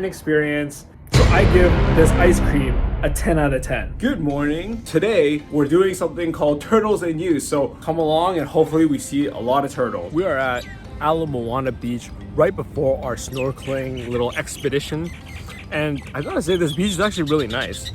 an experience. So I give this ice cream a 10 out of 10. Good morning. Today we're doing something called Turtles and You. So come along and hopefully we see a lot of turtles. We are at Moana Beach right before our snorkeling little expedition. And I gotta say, this beach is actually really nice.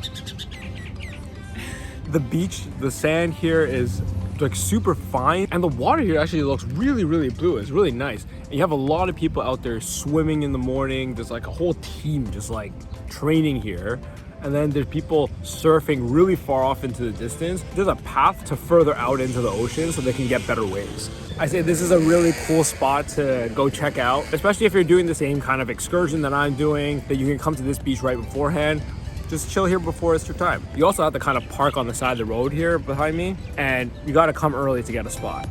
The beach, the sand here is like super fine, and the water here actually looks really blue. It's really nice, and you have a lot of people out there swimming in the morning. There's like a whole team just like training here, and then there's people surfing really far off into the distance. There's a path to further out into the ocean so they can get better waves. I say this is a really cool spot to go check out, especially if you're doing the same kind of excursion that I'm doing, that you can come to this beach right beforehand. Just chill here before it's your time. You also have to kind of park on the side of the road here behind me, and you gotta come early to get a spot.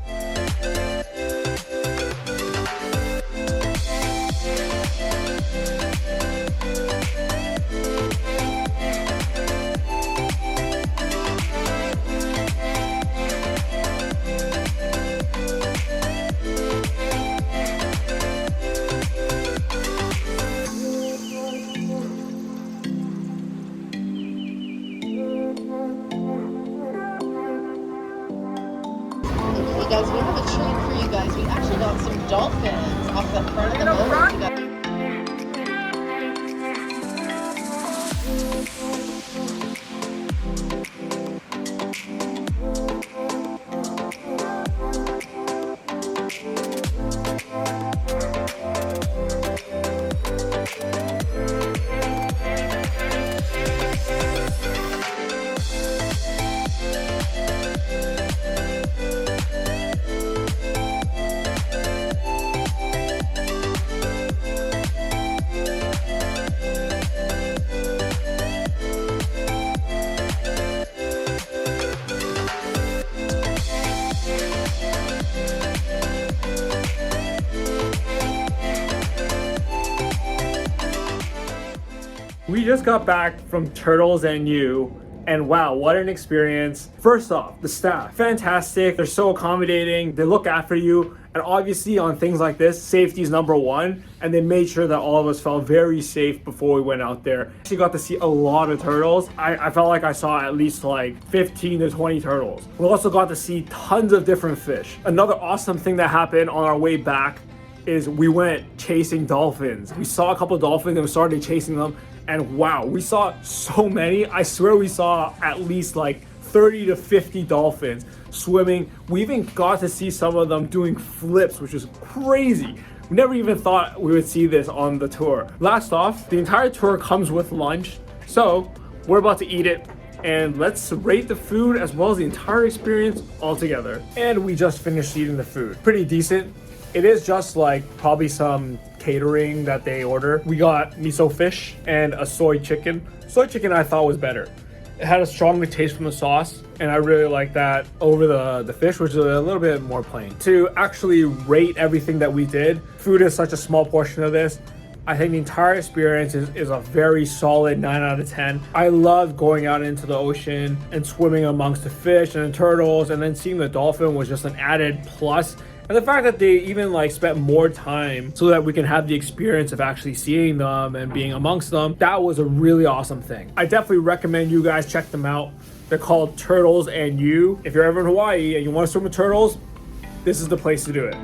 Guys, we have a treat for you guys. We actually got some dolphins off the front of the boat. We just got back from Turtles and You, and wow, what an experience. First off, the staff, fantastic. They're so accommodating. They look after you. And obviously on things like this, safety is number one. And they made sure that all of us felt very safe before we went out there. Actually got to see a lot of turtles. I felt like I saw at least like 15 to 20 turtles. We also got to see tons of different fish. Another awesome thing that happened on our way back is we went chasing dolphins. We saw a couple of dolphins and we started chasing them. And wow, we saw so many. I swear we saw at least like 30 to 50 dolphins swimming. We even got to see some of them doing flips, which is crazy. We never even thought we would see this on the tour. Last off, the entire tour comes with lunch. So we're about to eat it, and let's rate the food as well as the entire experience all together. And we just finished eating the food. Pretty decent. It is just like probably some catering that they order. We got miso fish and a soy chicken. Soy chicken I thought was better. It had a stronger taste from the sauce, and I really like that over the fish, which is a little bit more plain. To actually rate everything that we did, food is such a small portion of this. I think the entire experience is a very solid 9 out of 10. I love going out into the ocean and swimming amongst the fish and the turtles, and then seeing the dolphin was just an added plus. And the fact that they even like spent more time so that we can have the experience of actually seeing them and being amongst them, that was a really awesome thing. I definitely recommend you guys check them out. They're called Turtles and You. If you're ever in Hawaii and you want to swim with turtles, this is the place to do it.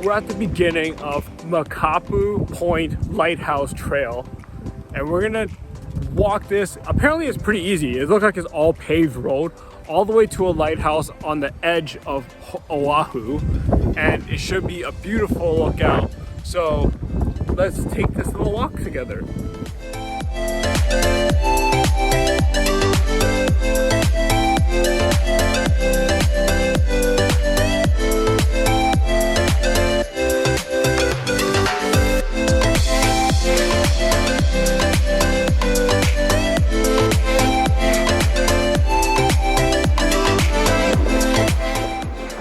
We're at the beginning of Makapu'u Point Lighthouse Trail, and we're gonna walk this. Apparently it's pretty easy. It looks like it's all paved road all the way to a lighthouse on the edge of Oahu, and it should be a beautiful lookout. So let's take this little walk together.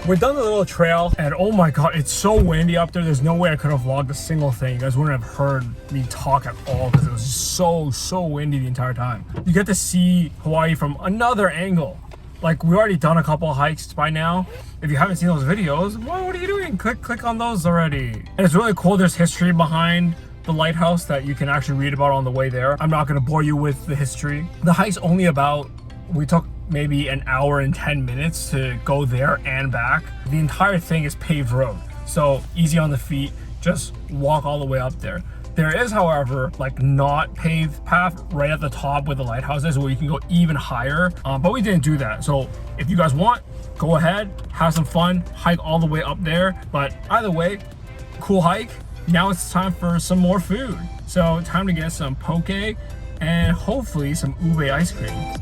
We're done the little trail, and oh my god, it's so windy up there. There's no way I could have vlogged a single thing. You guys wouldn't have heard me talk at all because it was so windy the entire time. You get to see Hawaii from another angle. Like, we already done a couple hikes by now. If you haven't seen those videos, well, what are you doing? Click on those already. And it's really cool. There's history behind the lighthouse that you can actually read about on the way there. I'm not gonna bore you with the history. The hike's only about, we took maybe an hour and 10 minutes to go there and back. The entire thing is paved road, so easy on the feet, just walk all the way up there. There is, however, like not paved path right at the top where the lighthouse is, where you can go even higher, but we didn't do that. So if you guys want, go ahead, have some fun, hike all the way up there. But either way, cool hike. Now it's time for some more food. So time to get some poke and hopefully some ube ice cream.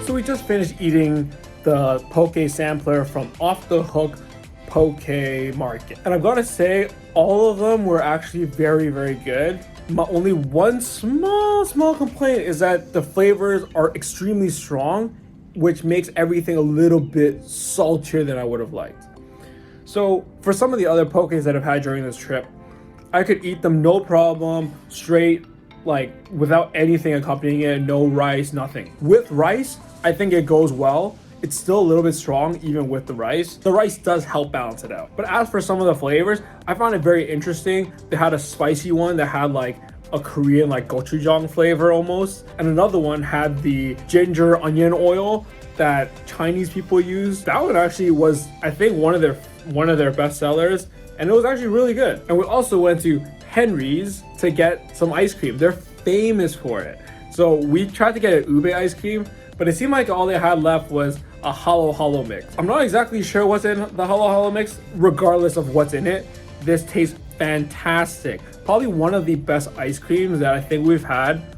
So we just finished eating the poke sampler from Off the Hook Poke Market, and I've got to say all of them were actually very, very good. My only one small complaint is that the flavors are extremely strong, which makes everything a little bit saltier than I would have liked. So for some of the other pokes that I've had during this trip, I could eat them no problem, straight, like without anything accompanying it, no rice, nothing. With rice, I think it goes well. It's still a little bit strong even with the rice. The rice does help balance it out. But as for some of the flavors, I found it very interesting. They had a spicy one that had like a Korean like gochujang flavor almost. And another one had the ginger onion oil that Chinese people use. That one actually was, I think, one of their best sellers, and it was actually really good. And we also went to Henry's to get some ice cream. They're famous for it. So we tried to get an ube ice cream, but it seemed like all they had left was a hollow mix. I'm not exactly sure what's in the hollow mix. Regardless of what's in it, this tastes fantastic. Probably one of the best ice creams that I think we've had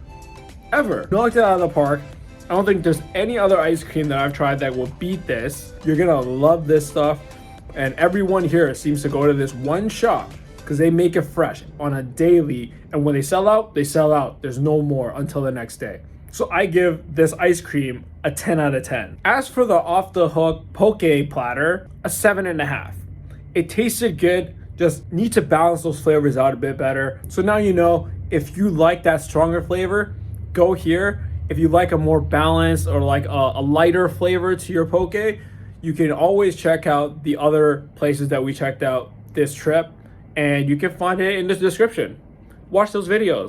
ever. Knocked it out of the park. I don't think there's any other ice cream that I've tried that will beat this. You're gonna love this stuff. And everyone here seems to go to this one shop because they make it fresh on a daily. And when they sell out, they sell out. There's no more until the next day. So I give this ice cream a 10 out of 10. As for the Off the Hook Poke platter, a 7.5. It tasted good, just need to balance those flavors out a bit better. So now you know, if you like that stronger flavor, go here. If you like a more balanced or like a lighter flavor to your poke, you can always check out the other places that we checked out this trip, and you can find it in the description. Watch those videos.